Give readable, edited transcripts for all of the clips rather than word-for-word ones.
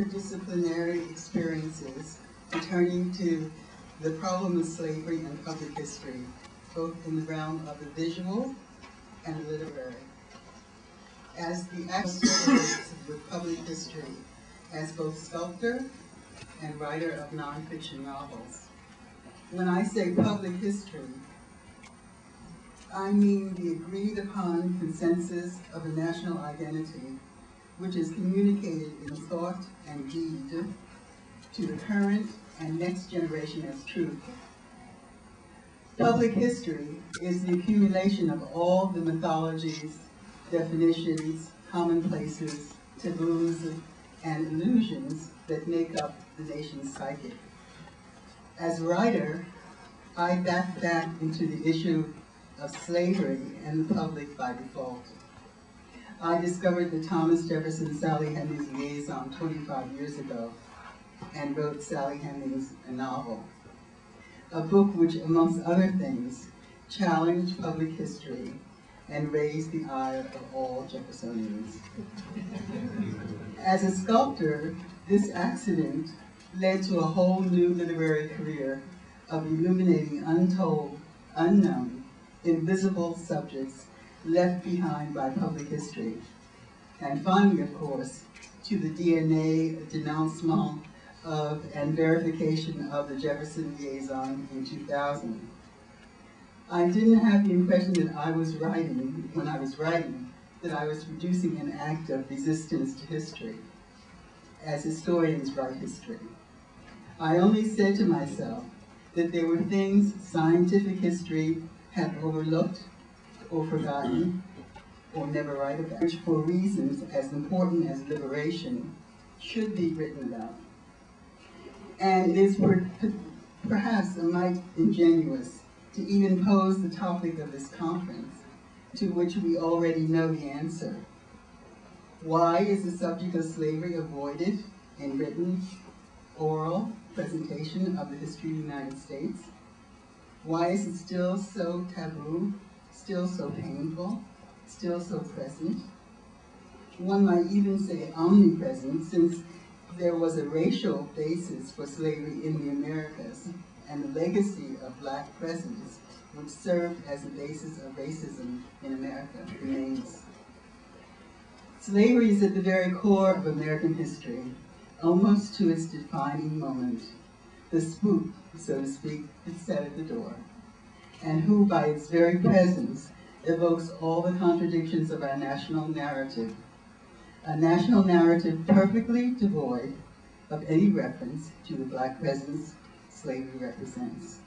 interdisciplinary experiences returning to the problem of slavery and public history, both in the realm of the visual and the literary. As the activist with public history, as both sculptor and writer of nonfiction novels. When I say public history, I mean the agreed upon consensus of a national identity, which is communicated in thought and deed to the current and next generation as truth. Public history is the accumulation of all the mythologies, definitions, commonplaces, taboos, and illusions that make up the nation's psyche. As a writer, I back into the issue of slavery and the public by default. I discovered the Thomas Jefferson Sally Hemings liaison 25 years ago and wrote Sally Hemings, a novel, a book which, amongst other things, challenged public history and raised the ire of all Jeffersonians. As a sculptor, this accident led to a whole new literary career of illuminating untold, unknown, invisible subjects left behind by public history. And finally, of course, to the DNA denouncement of and verification of the Jefferson liaison in 2000. I didn't have the impression that I was writing, when I was writing, that I was producing an act of resistance to history, as historians write history. I only said to myself that there were things scientific history had overlooked or forgotten or never write about, which for reasons as important as liberation should be written about. And it is perhaps a mite ingenuous to even pose the topic of this conference, to which we already know the answer. Why is the subject of slavery avoided in written, oral presentation of the history of the United States? Why is it still so taboo, still so painful, still so present? One might even say omnipresent, since there was a racial basis for slavery in the Americas, and the legacy of Black presence, which served as a basis of racism in America, remains. Slavery is at the very core of American history, almost to its defining moment. The spook, so to speak, is set at the door, and who, by its very presence, evokes all the contradictions of our national narrative. A national narrative perfectly devoid of any reference to the Black presence slavery represents.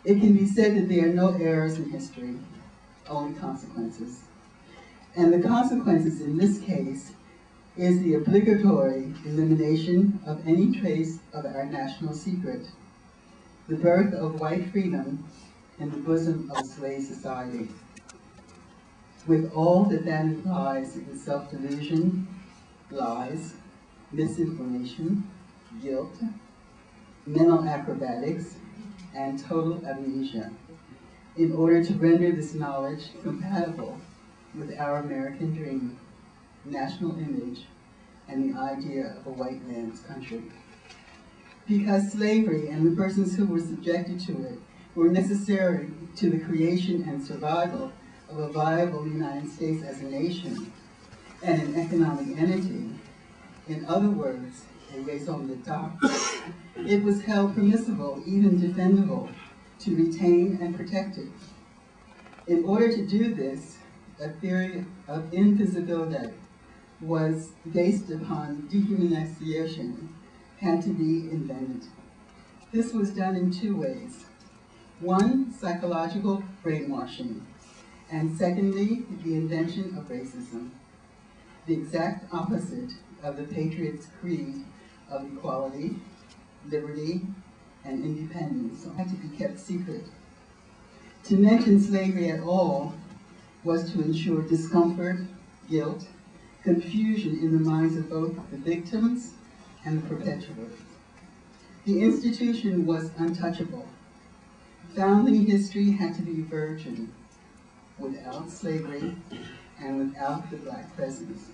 It can be said that there are no errors in history, only consequences. And the consequences in this case is the obligatory elimination of any trace of our national secret, the birth of white freedom in the bosom of a slave society, with all that that implies in self-delusion, lies, misinformation, guilt, mental acrobatics, and total amnesia, in order to render this knowledge compatible with our American dream, national image, and the idea of a white man's country. Because slavery and the persons who were subjected to it were necessary to the creation and survival of a viable United States as a nation and an economic entity, in other words, a raison d'etat, it was held permissible, even defendable, to retain and protect it. In order to do this, a theory of invisibility was based upon dehumanization had to be invented. This was done in two ways. One, psychological brainwashing, and secondly, the invention of racism, the exact opposite of the Patriots' creed of equality, liberty, and independence, had to be kept secret. To mention slavery at all was to ensure discomfort, guilt, confusion in the minds of both the victims and the perpetuators. The institution was untouchable. Founding history had to be virgin, without slavery and without the Black presence.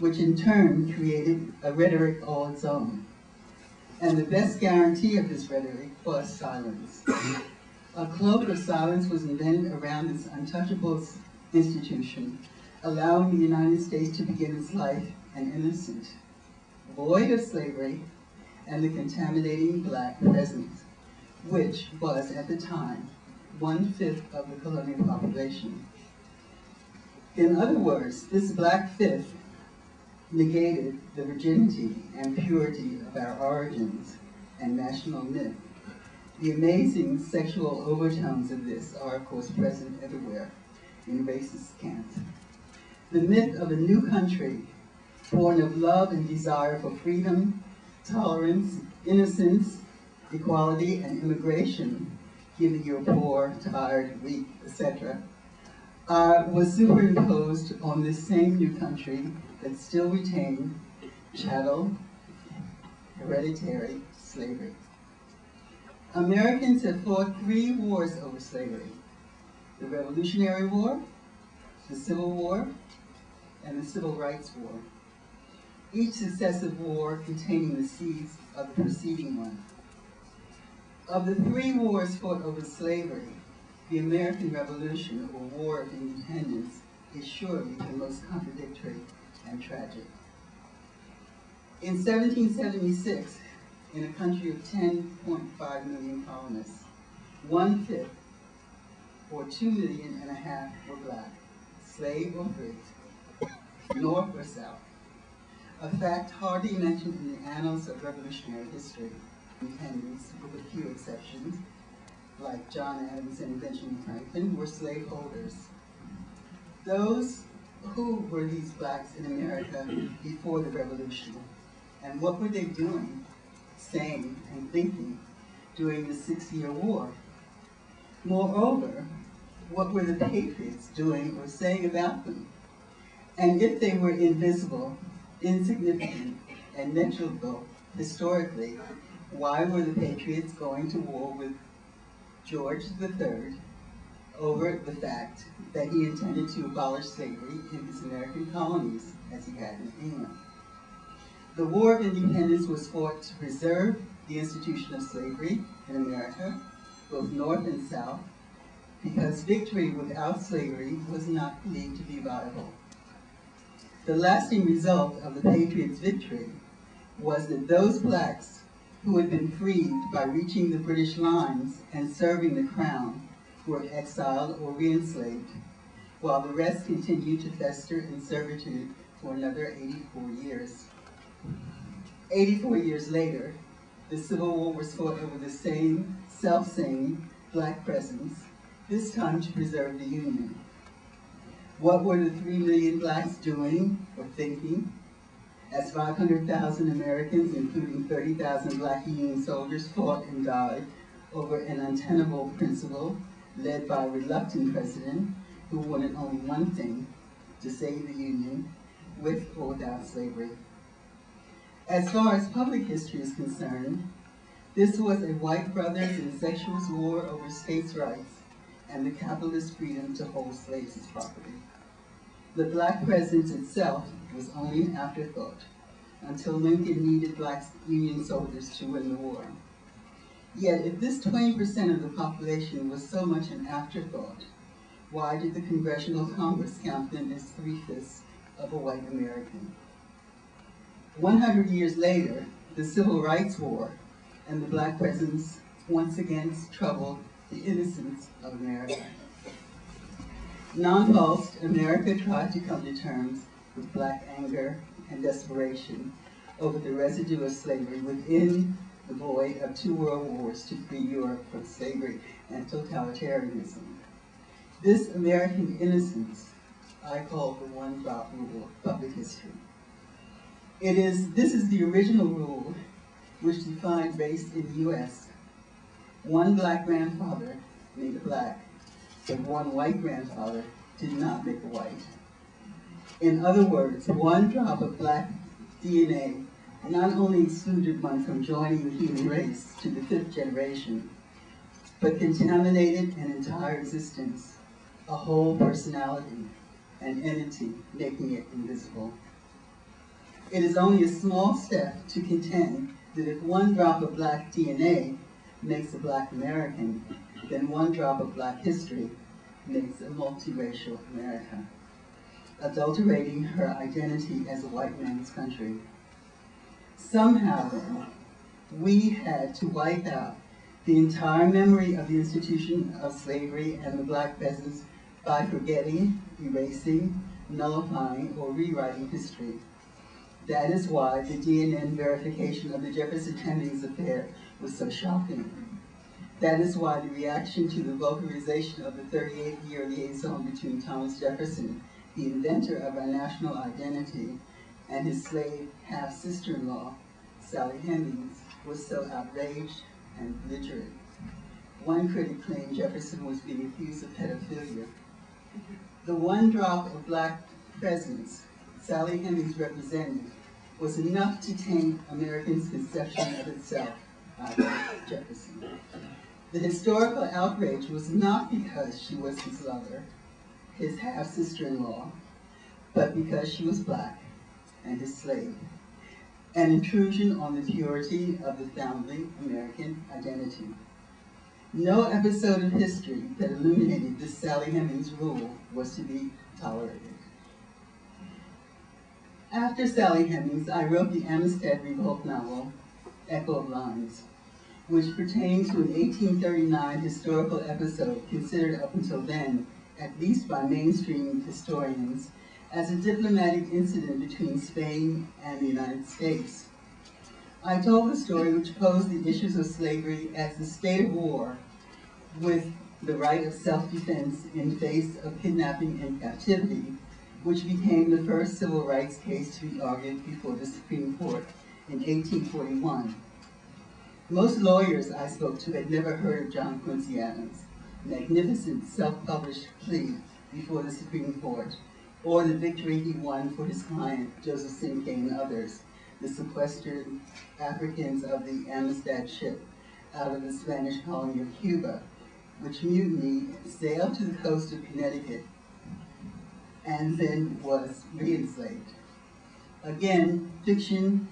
which in turn created a rhetoric all its own. And the best guarantee of this rhetoric was silence. A cloak of silence was invented around this untouchable institution, allowing the United States to begin its life an innocent, void of slavery and the contaminating black presence, which was at the time 1/5 of the colonial population. In other words, this black fifth negated the virginity and purity of our origins and national myth. The amazing sexual overtones of this are, of course, present everywhere in racist camps. The myth of a new country born of love and desire for freedom, tolerance, innocence, equality, and immigration, giving you a poor, tired, weak, etc., was superimposed on this same new country that still retained chattel, hereditary slavery. Americans have fought 3 wars over slavery: the Revolutionary War, the Civil War, and the Civil Rights War, each successive war containing the seeds of the preceding one. Of the 3 wars fought over slavery, the American Revolution, or War of Independence, is surely the most contradictory and tragic. In 1776, in a country of 10.5 million colonists, 1/5, or 2.5 million, were black, slave or free, north or south. A fact hardly mentioned in the annals of revolutionary history. Independents, with a few exceptions, like John Adams and Benjamin Franklin, were slaveholders. Who were these blacks in America before the Revolution? And what were they doing, saying, and thinking during the 6-year war? Moreover, what were the Patriots doing or saying about them? And if they were invisible, insignificant, and negligible historically, why were the Patriots going to war with George III over the fact that he intended to abolish slavery in his American colonies, as he had in England? The War of Independence was fought to preserve the institution of slavery in America, both North and South, because victory without slavery was not believed to be viable. The lasting result of the Patriots' victory was that those blacks who had been freed by reaching the British lines and serving the crown were exiled or re-enslaved, while the rest continued to fester in servitude for another 84 years. 84 years later, the Civil War was fought over the same self-same black presence, this time to preserve the Union. What were the 3 million blacks doing or thinking as 500,000 Americans, including 30,000 black Union soldiers, fought and died over an untenable principle led by a reluctant president who wanted only one thing: to save the Union with or without slavery? As far as public history is concerned, this was a white brothers' incestuous war over states' rights and the capitalist freedom to hold slaves as property. The black presence itself was only an afterthought until Lincoln needed black Union soldiers to win the war. Yet if this 20% of the population was so much an afterthought, why did the Congressional Congress count them as 3/5 of a white American? 100 years later, the Civil Rights War and the black presence once again troubled the innocence of America. Nonplussed, America tried to come to terms with black anger and desperation over the residue of slavery within the void of 2 world wars to free Europe from slavery and totalitarianism. This American innocence I call the one-drop rule of public history. This is the original rule which defined race in the U.S. One black grandfather made a black, but one white grandfather did not make a white. In other words, one drop of black DNA not only excluded one from joining the human race to the 5th generation, but contaminated an entire existence, a whole personality, an entity, making it invisible. It is only a small step to contend that if one drop of black DNA makes a black American, then one drop of black history makes a multiracial America, adulterating her identity as a white man's country. Somehow then, we had to wipe out the entire memory of the institution of slavery and the black peasants by forgetting, erasing, nullifying, or rewriting history. That is why the DNN verification of the Jefferson Hemings affair was so shocking. That is why the reaction to the vulgarization of the 38-year liaison between Thomas Jefferson, the inventor of our national identity, and his slave half-sister-in-law, Sally Hemings, was so outraged and belligerent. One critic claimed Jefferson was being accused of pedophilia. The one drop of black presence Sally Hemings represented was enough to taint Americans' conception of itself, Jefferson. The historical outrage was not because she was his lover, his half-sister-in-law, but because she was black and his slave, an intrusion on the purity of the founding American identity. No episode of history that illuminated this Sally Hemings rule was to be tolerated. After Sally Hemings, I wrote the Amistad Revolt novel, Echo of Lines, which pertained to an 1839 historical episode considered up until then, at least by mainstream historians, as a diplomatic incident between Spain and the United States. I told the story which posed the issues of slavery as the state of war with the right of self-defense in face of kidnapping and captivity, which became the first civil rights case to be argued before the Supreme Court in 1841. Most lawyers I spoke to had never heard of John Quincy Adams' magnificent self-published plea before the Supreme Court, or the victory he won for his client, Joseph Simcoe and others, the sequestered Africans of the Amistad ship out of the Spanish colony of Cuba, which mutinied, sailed to the coast of Connecticut, and then was re-enslaved. Again, fiction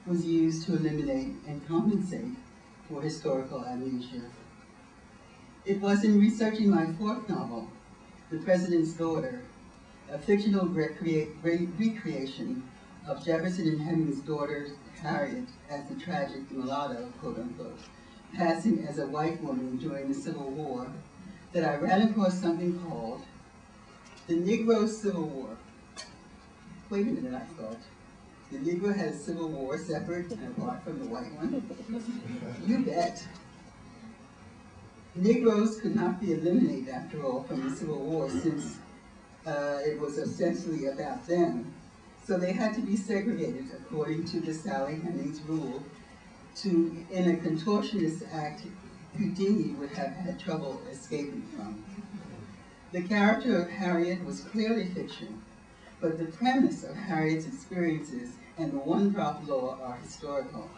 was used to eliminate and compensate for historical amnesia. It was in researching my fourth novel, The President's Daughter, a fictional recreation of Jefferson and Hemings' daughter, Harriet, as the tragic mulatto, quote unquote, passing as a white woman during the Civil War, that I ran across something called the Negro Civil War. Wait a minute, I thought. The Negro had a civil war separate and apart from the white one? You bet. Negroes could not be eliminated, after all, from the Civil War since it was ostensibly about them. So they had to be segregated according to the Sally Hemings rule in a contortionist act Houdini would have had trouble escaping from. The character of Harriet was clearly fiction, but the premise of Harriet's experiences and the one-drop law are historical.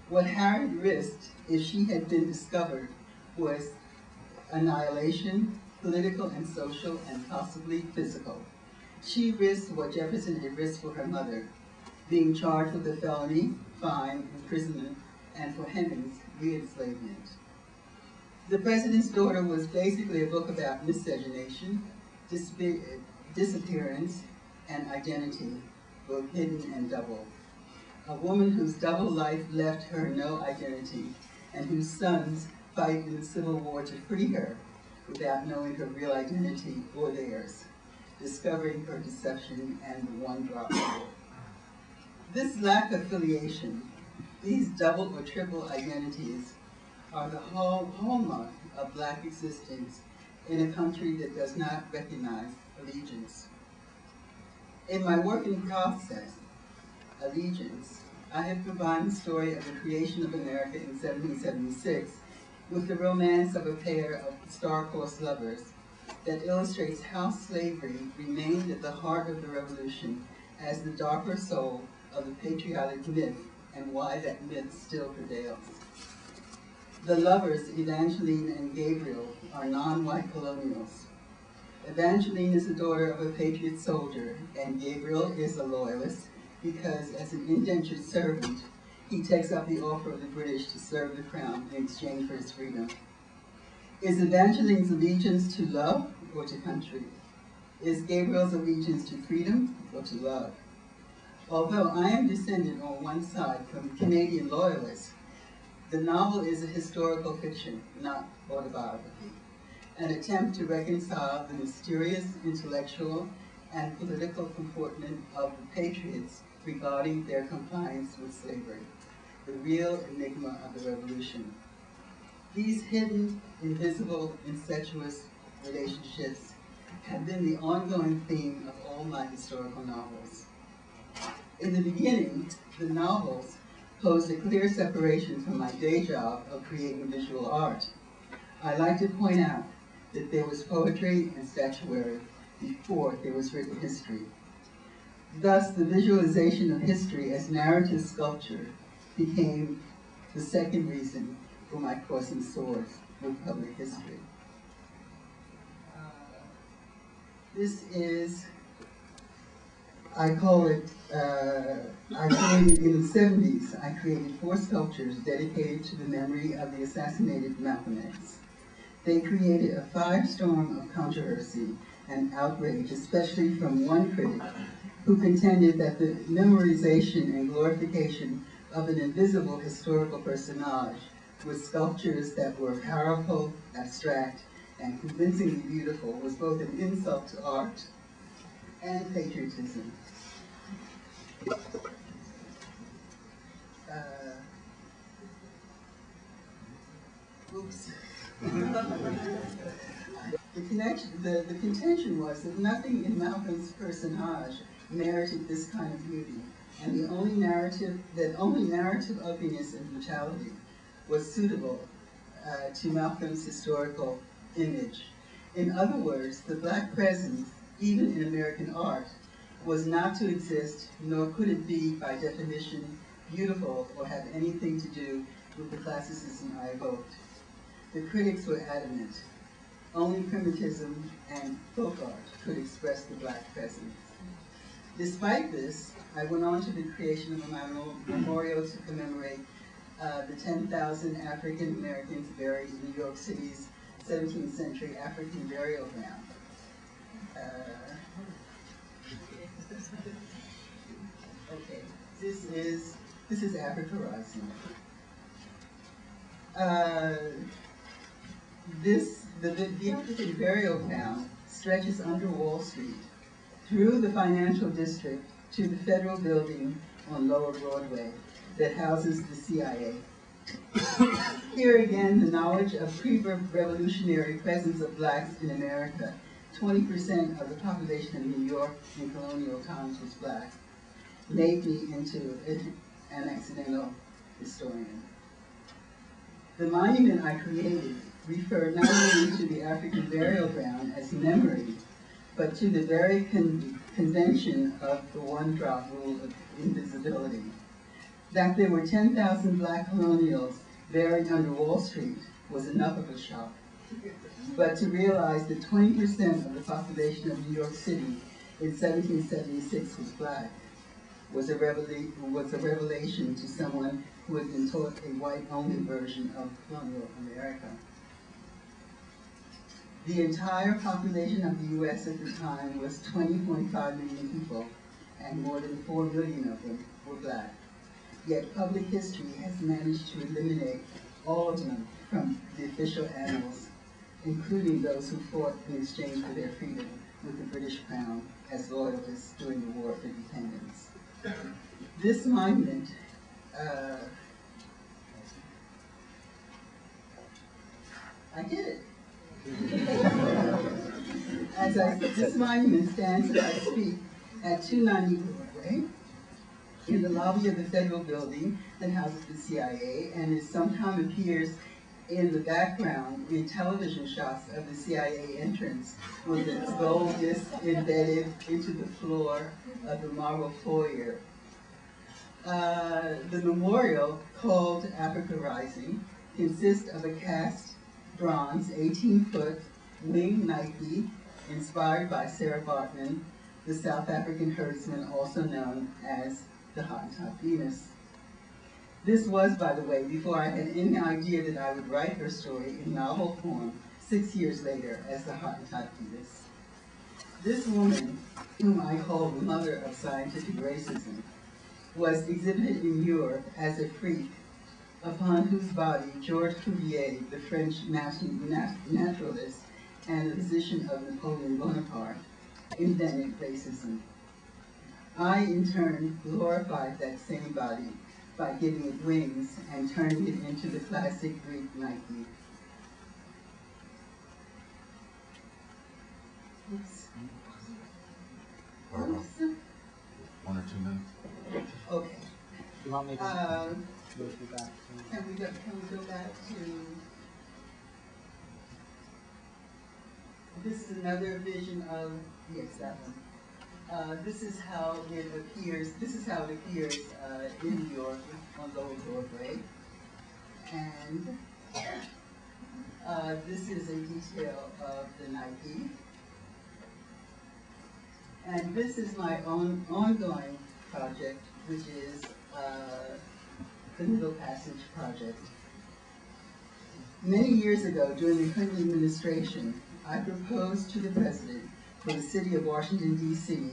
What Harriet risked if she had been discovered was annihilation, political and social, and possibly physical. She risked what Jefferson had risked for her mother, being charged with a felony, fine, imprisonment, and for Hemings, re-enslavement. The President's Daughter was basically a book about miscegenation, disappearance, and identity, both hidden and double. A woman whose double life left her no identity, and whose sons fight in the Civil War to free her without knowing her real identity or theirs, discovering her deception and the one-drop rule. This lack of affiliation, these double or triple identities, are the hallmark of Black existence in a country that does not recognize allegiance. In my working process, Allegiance, I have combined the story of the creation of America in 1776 with the romance of a pair of star-crossed lovers that illustrates how slavery remained at the heart of the Revolution as the darker soul of the patriotic myth, and why that myth still prevails. The lovers, Evangeline and Gabriel, are non-white colonials. Evangeline is the daughter of a patriot soldier, and Gabriel is a loyalist because as an indentured servant, he takes up the offer of the British to serve the crown in exchange for his freedom. Is Evangeline's allegiance to love or to country? Is Gabriel's allegiance to freedom or to love? Although I am descended on one side from Canadian loyalists, the novel is a historical fiction, not autobiography, an attempt to reconcile the mysterious intellectual and political comportment of the patriots regarding their compliance with slavery, the real enigma of the Revolution. These hidden, invisible, incestuous relationships have been the ongoing theme of all my historical novels. In the beginning, the novels posed a clear separation from my day job of creating visual art. I like to point out that there was poetry and statuary before there was written history. Thus, the visualization of history as narrative sculpture became the second reason for my crossing swords with public history. This is, I call it, I created in the 70s, I created 4 sculptures dedicated to the memory of the assassinated Malcolm X. They created a firestorm of controversy and outrage, especially from one critic who contended that the memorization and glorification of an invisible historical personage with sculptures that were powerful, abstract, and convincingly beautiful was both an insult to art and patriotism. The contention was that nothing in Malcolm's personage merited this kind of beauty, and the only narrative ugliness and brutality was suitable to Malcolm's historical image. In other words, the black presence, even in American art, was not to exist, nor could it be, by definition, beautiful or have anything to do with the classicism I evoked. The critics were adamant. Only primitivism and folk art could express the black presence. Despite this, I went on to the creation of a memorial to commemorate the 10,000 African Americans buried in New York City's 17th century African burial ground. Okay, this is Africa Rising. The African burial ground stretches under Wall Street, through the financial district to the federal building on Lower Broadway that houses the CIA. Here again, the knowledge of pre-revolutionary presence of blacks in America, 20% of the population of New York in colonial times was black, made me into an accidental historian. The monument I created referred not only to the African burial ground as memory, but to the very convention of the one-drop rule of invisibility. That there were 10,000 black colonials buried under Wall Street was enough of a shock. But to realize that 20% of the population of New York City in 1776 was black was a revelation to someone who had been taught a white-only version of colonial America. The entire population of the U.S. at the time was 20.5 million people, and more than 4 million of them were black. Yet public history has managed to eliminate all of them from the official annals, including those who fought in exchange for their freedom with the British Crown as loyalists during the War for Independence. This monument I did it. This monument stands as I speak at 290 Broadway, in the lobby of the federal building that houses the CIA, and it sometimes appears in the background in television shots of the CIA entrance with its gold disc embedded into the floor of the marble foyer. The memorial, called Africa Rising, consists of a cast bronze 18-foot winged Nike inspired by Sarah Bartman, the South African herdsman also known as the Hottentot Venus. This was, by the way, before I had any idea that I would write her story in novel form 6 years later as the Hottentot Venus. This woman, whom I call the mother of scientific racism, was exhibited in Europe as a freak upon whose body Georges Cuvier, the French naturalist and the physician of Napoleon Bonaparte, invented racism. I, in turn, glorified that same body by giving it wings and turning it into the classic Greek Nike. Oops. Oops. 1 or 2 minutes. Okay. You want me to go back? Can we go back to? This is another vision of, yes, that one. This is how it appears. This is how it appears in New York on Lower Broadway, and this is a detail of the Nike. And this is my own ongoing project, which is the Middle Passage Project. Many years ago, during the Clinton administration, I proposed to the President for the city of Washington, D.C.,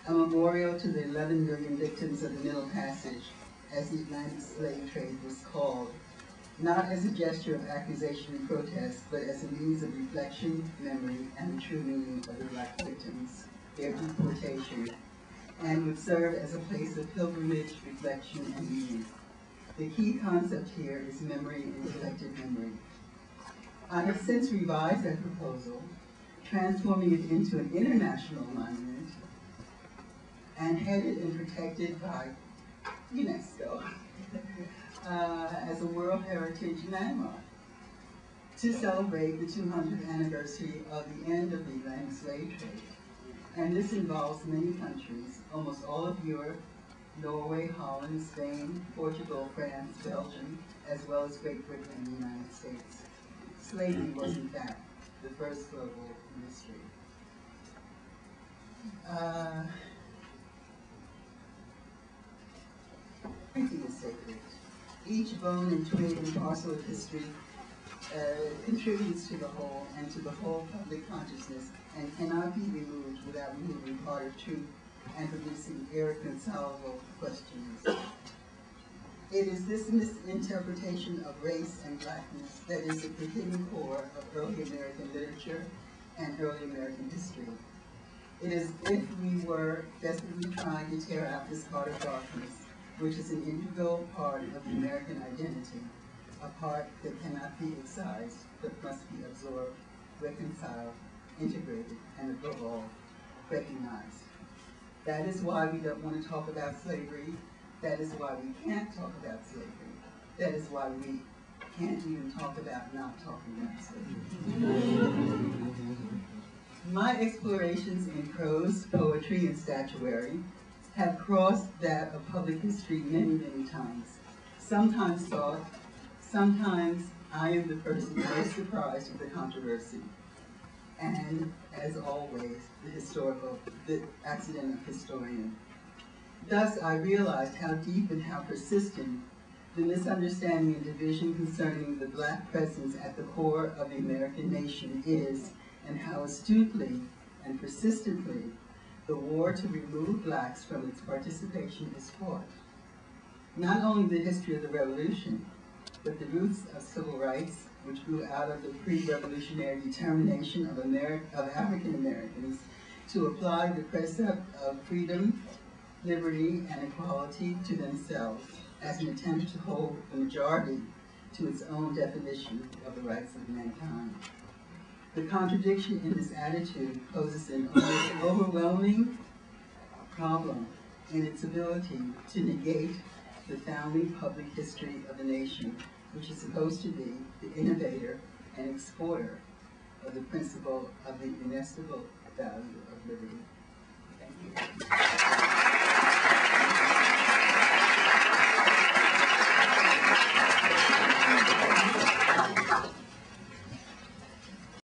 a memorial to the 11 million victims of the Middle Passage, as the Atlantic slave trade was called, not as a gesture of accusation and protest, but as a means of reflection, memory, and the true meaning of the Black victims, their deportation, and would serve as a place of pilgrimage, reflection, and meaning. The key concept here is memory and collective memory. I have since revised that proposal, transforming it into an international monument and headed and protected by UNESCO as a World Heritage Landmark to celebrate the 200th anniversary of the end of the Atlantic slave trade. And this involves many countries, almost all of Europe, Norway, Holland, Spain, Portugal, France, Belgium, as well as Great Britain and the United States. Slavery was, in fact, the first global mystery. Everything is sacred. Each bone and twig and parcel of history contributes to the whole and to the whole public consciousness and cannot be removed without removing part of truth and producing irreconcilable questions. It is this misinterpretation of race and blackness that is at the hidden core of early American literature and early American history. It is if we were desperately trying to tear out this part of darkness, which is an integral part of the American identity, a part that cannot be excised, but must be absorbed, reconciled, integrated, and above all, recognized. That is why we don't want to talk about slavery. That is why we can't talk about slavery. That is why we can't even talk about not talking about slavery. My explorations in prose, poetry, and statuary have crossed that of public history many, many times. Sometimes thought, sometimes I am the person most surprised at the controversy. And, as always, the accidental historian. Thus, I realized how deep and how persistent the misunderstanding and division concerning the Black presence at the core of the American nation is, and how astutely and persistently the war to remove Blacks from its participation is fought. Not only the history of the Revolution, but the roots of civil rights, which grew out of the pre-revolutionary determination of African Americans to apply the precept of freedom, liberty, and equality to themselves as an attempt to hold the majority to its own definition of the rights of mankind. The contradiction in this attitude poses an almost overwhelming problem in its ability to negate the founding public history of the nation, which is supposed to be the innovator and exporter of the principle of the inestimable value of liberty. Thank you.